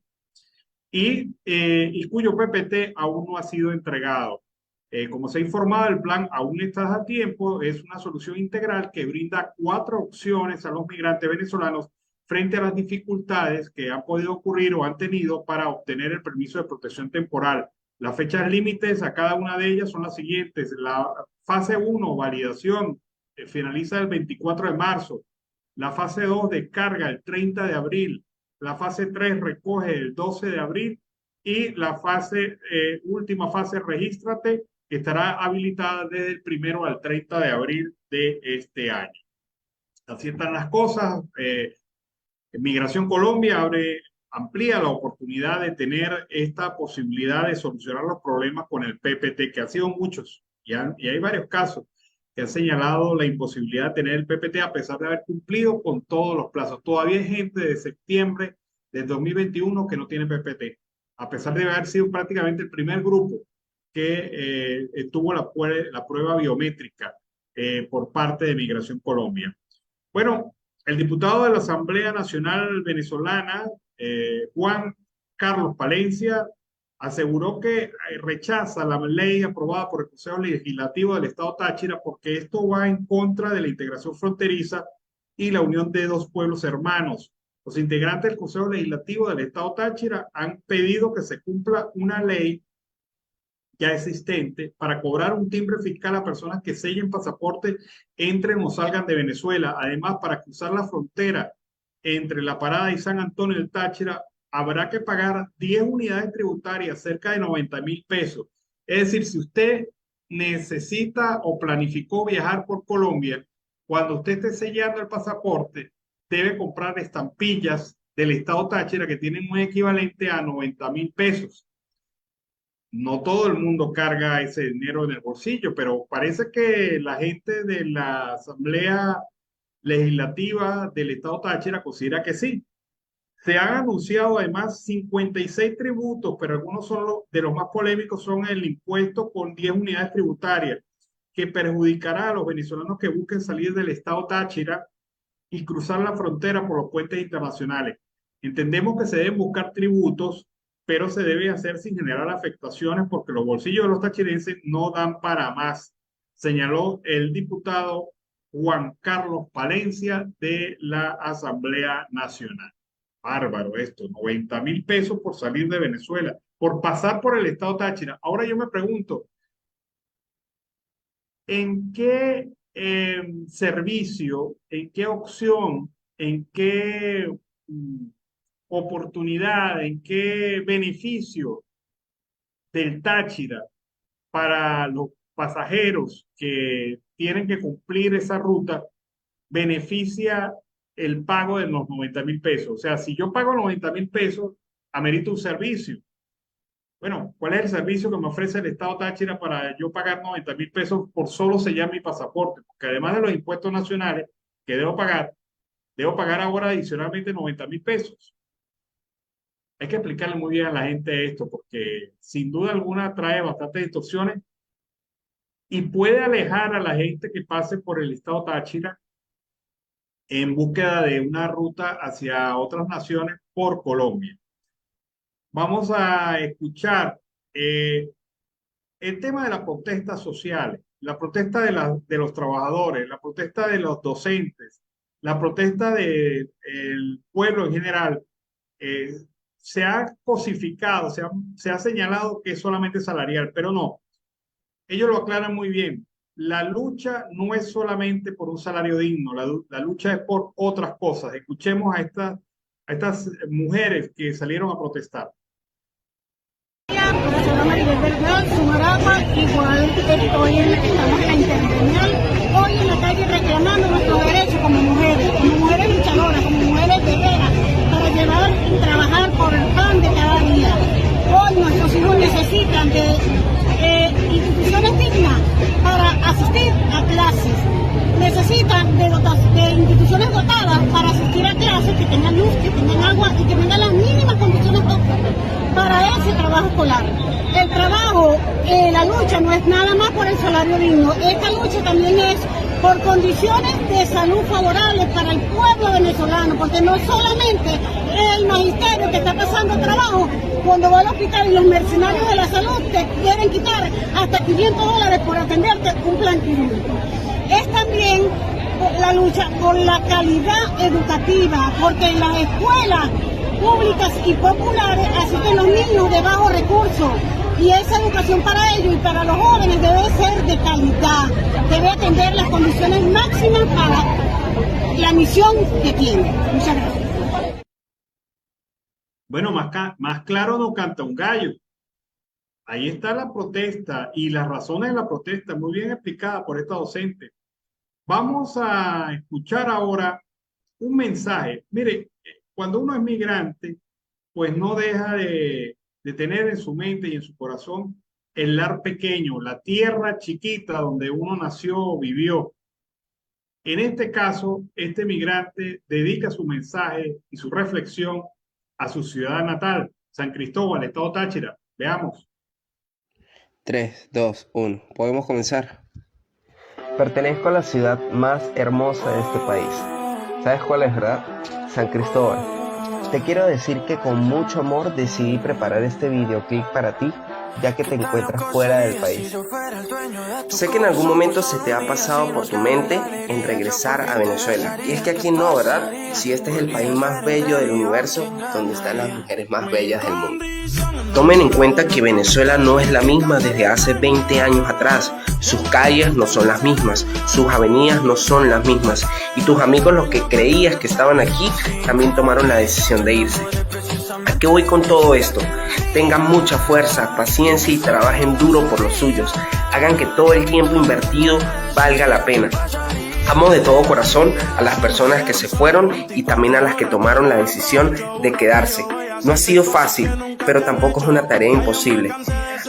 S1: y cuyo PPT aún no ha sido entregado. Como se ha informado, el plan Aún estás a tiempo es una solución integral que brinda 4 opciones a los migrantes venezolanos frente a las dificultades que han podido ocurrir o han tenido para obtener el permiso de protección temporal. Las fechas límites a cada una de ellas son las siguientes. La fase 1, validación, finaliza el 24 de marzo. La fase 2, descarga el 30 de abril. La fase 3 recoge el 12 de abril y la última fase, regístrate, que estará habilitada desde el 1 al 30 de abril de este año. Así están las cosas. Migración Colombia amplía la oportunidad de tener esta posibilidad de solucionar los problemas con el PPT, que han sido muchos, y hay varios casos que han señalado la imposibilidad de tener el PPT a pesar de haber cumplido con todos los plazos. Todavía hay gente de septiembre del 2021 que no tiene PPT, a pesar de haber sido prácticamente el primer grupo que tuvo la prueba biométrica por parte de Migración Colombia. Bueno, el diputado de la Asamblea Nacional Venezolana, Juan Carlos Palencia, aseguró que rechaza la ley aprobada por el Consejo Legislativo del Estado Táchira porque esto va en contra de la integración fronteriza y la unión de dos pueblos hermanos. Los integrantes del Consejo Legislativo del Estado Táchira han pedido que se cumpla una ley ya existente para cobrar un timbre fiscal a personas que sellen pasaporte, entren o salgan de Venezuela. Además, para cruzar la frontera entre La Parada y San Antonio del Táchira, habrá que pagar 10 unidades tributarias, cerca de 90.000 pesos. Es decir, si usted necesita o planificó viajar por Colombia, cuando usted esté sellando el pasaporte, debe comprar estampillas del Estado Táchira que tienen un equivalente a 90.000 pesos. No todo el mundo carga ese dinero en el bolsillo, pero parece que la gente de la Asamblea Legislativa del Estado Táchira considera que sí. Se han anunciado además 56 tributos, pero algunos de los más polémicos son el impuesto con 10 unidades tributarias, que perjudicará a los venezolanos que busquen salir del estado Táchira y cruzar la frontera por los puentes internacionales. Entendemos que se deben buscar tributos, pero se debe hacer sin generar afectaciones porque los bolsillos de los tachirenses no dan para más, señaló el diputado Juan Carlos Palencia de la Asamblea Nacional. Bárbaro esto, 90.000 pesos por salir de Venezuela, por pasar por el estado Táchira. Ahora yo me pregunto, ¿en qué servicio, en qué opción, en qué oportunidad, en qué beneficio del Táchira para los pasajeros que tienen que cumplir esa ruta beneficia el pago de los 90.000 pesos? O sea, si yo pago 90.000 pesos, amerito un servicio. Bueno, ¿cuál es el servicio que me ofrece el Estado Táchira para yo pagar 90.000 pesos por solo sellar mi pasaporte? Porque además de los impuestos nacionales que debo pagar ahora adicionalmente 90.000 pesos. Hay que explicarle muy bien a la gente esto, porque sin duda alguna trae bastantes distorsiones y puede alejar a la gente que pase por el estado Táchira en búsqueda de una ruta hacia otras naciones por Colombia. Vamos a escuchar el tema de las protestas sociales, la protesta de los trabajadores, la protesta de los docentes, la protesta del pueblo en general. Se ha cosificado, se ha señalado que es solamente salarial, pero no. Ellos lo aclaran muy bien. La lucha no es solamente por un salario digno, la lucha es por otras cosas. Escuchemos a estas mujeres que salieron a protestar.
S9: Igual estamos en la Intervención, hoy en la calle reclamando nuestros derechos como mujeres luchadoras, como mujeres guerreras, para llevar y trabajar por el pan de cada día. Hoy nuestros hijos necesitan de instituciones dignas para asistir a clases, necesitan de instituciones dotadas para asistir a clases, que tengan luz, que tengan agua y que tengan las mínimas condiciones para ese trabajo escolar. El trabajo, la lucha no es nada más por el salario digno, esta lucha también es por condiciones de salud favorables para el pueblo venezolano, porque no solamente el magisterio que está pasando trabajo cuando va al hospital y los mercenarios de la salud te quieren quitar hasta $500 por atenderte un plan quirúrgico. Es también la lucha por la calidad educativa, porque en las escuelas públicas y populares asisten los niños de bajos recursos y esa educación para ellos y para los jóvenes debe ser de calidad, debe atender las condiciones máximas para la misión que tiene. Muchas gracias.
S1: Bueno, más claro no canta un gallo. Ahí está la protesta y las razones de la protesta muy bien explicadas por esta docente. Vamos a escuchar ahora un mensaje. Mire, cuando uno es migrante, pues no deja de tener en su mente y en su corazón el lar pequeño, la tierra chiquita donde uno nació, vivió. En este caso, este migrante dedica su mensaje y su reflexión a su ciudad natal, San Cristóbal, estado Táchira. Veamos.
S10: 3, 2, 1. ¿Podemos comenzar? Pertenezco a la ciudad más hermosa de este país. ¿Sabes cuál es, verdad? San Cristóbal. Te quiero decir que con mucho amor decidí preparar este videoclip para ti, ya que te encuentras fuera del país. Sé que en algún momento se te ha pasado por tu mente en regresar a Venezuela. Y es que aquí no, ¿verdad? Si este es el país más bello del universo, donde están las mujeres más bellas del mundo. Tomen en cuenta que Venezuela no es la misma desde hace 20 años atrás. Sus calles no son las mismas, sus avenidas no son las mismas. Y tus amigos, los que creías que estaban aquí, también tomaron la decisión de irse. ¿A qué voy con todo esto? Tengan mucha fuerza, paciencia y trabajen duro por los suyos. Hagan que todo el tiempo invertido valga la pena. Amo de todo corazón a las personas que se fueron y también a las que tomaron la decisión de quedarse. No ha sido fácil, pero tampoco es una tarea imposible.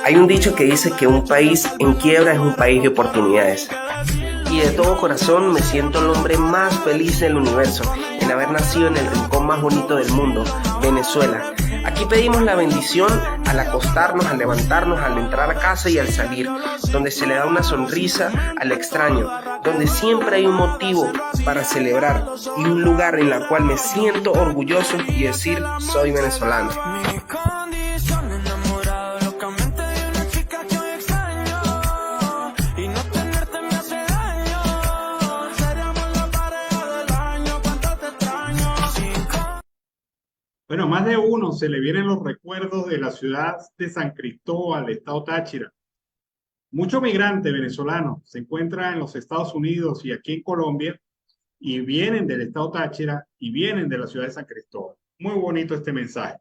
S10: Hay un dicho que dice que un país en quiebra es un país de oportunidades. Y de todo corazón me siento el hombre más feliz del universo, en sin haber nacido en el rincón más bonito del mundo, Venezuela. Aquí pedimos la bendición al acostarnos, al levantarnos, al entrar a casa y al salir, donde se le da una sonrisa al extraño, donde siempre hay un motivo para celebrar y un lugar en el cual me siento orgulloso y decir soy venezolano.
S1: Bueno, más de uno se le vienen los recuerdos de la ciudad de San Cristóbal, de estado Táchira. Muchos migrantes venezolanos se encuentran en los Estados Unidos y aquí en Colombia y vienen del estado Táchira y vienen de la ciudad de San Cristóbal. Muy bonito este mensaje.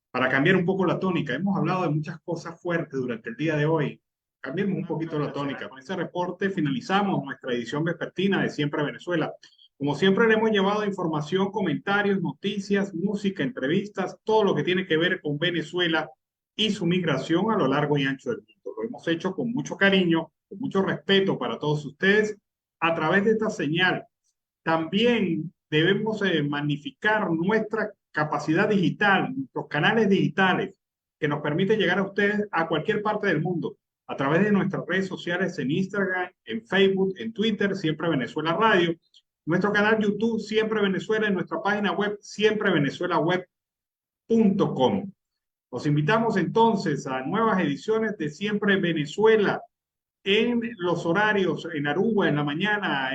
S1: Para cambiar un poco la tónica, hemos hablado de muchas cosas fuertes durante el día de hoy. Cambiemos un poquito la tónica. Con este reporte finalizamos nuestra edición vespertina de Siempre Venezuela. Como siempre le hemos llevado información, comentarios, noticias, música, entrevistas, todo lo que tiene que ver con Venezuela y su migración a lo largo y ancho del mundo. Lo hemos hecho con mucho cariño, con mucho respeto para todos ustedes a través de esta señal. También debemos magnificar nuestra capacidad digital, nuestros canales digitales que nos permiten llegar a ustedes a cualquier parte del mundo a través de nuestras redes sociales en Instagram, en Facebook, en Twitter, Siempre Venezuela Radio, nuestro canal YouTube Siempre Venezuela y nuestra página web siemprevenezuelaweb.com. Los invitamos entonces a nuevas ediciones de Siempre Venezuela en los horarios en Aruba en la mañana,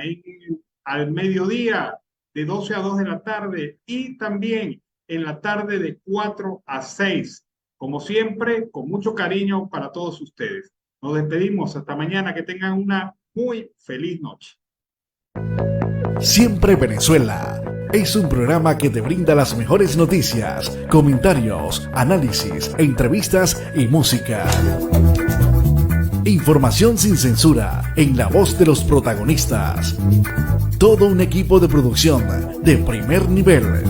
S1: al mediodía de 12 a 2 de la tarde y también en la tarde de 4 a 6. Como siempre, con mucho cariño para todos ustedes. Nos despedimos hasta mañana. Que tengan una muy feliz noche.
S11: Siempre Venezuela es un programa que te brinda las mejores noticias, comentarios, análisis, entrevistas y música. Información sin censura en la voz de los protagonistas. Todo un equipo de producción de primer nivel.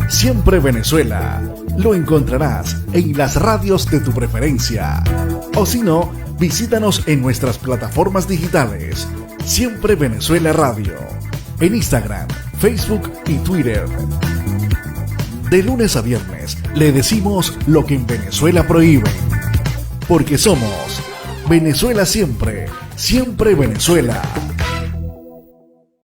S11: Siempre Venezuela lo encontrarás en las radios de tu preferencia. O si no, visítanos en nuestras plataformas digitales. Siempre Venezuela Radio. En Instagram, Facebook y Twitter. De lunes a viernes le decimos lo que en Venezuela prohíben. Porque somos Venezuela siempre, siempre Venezuela.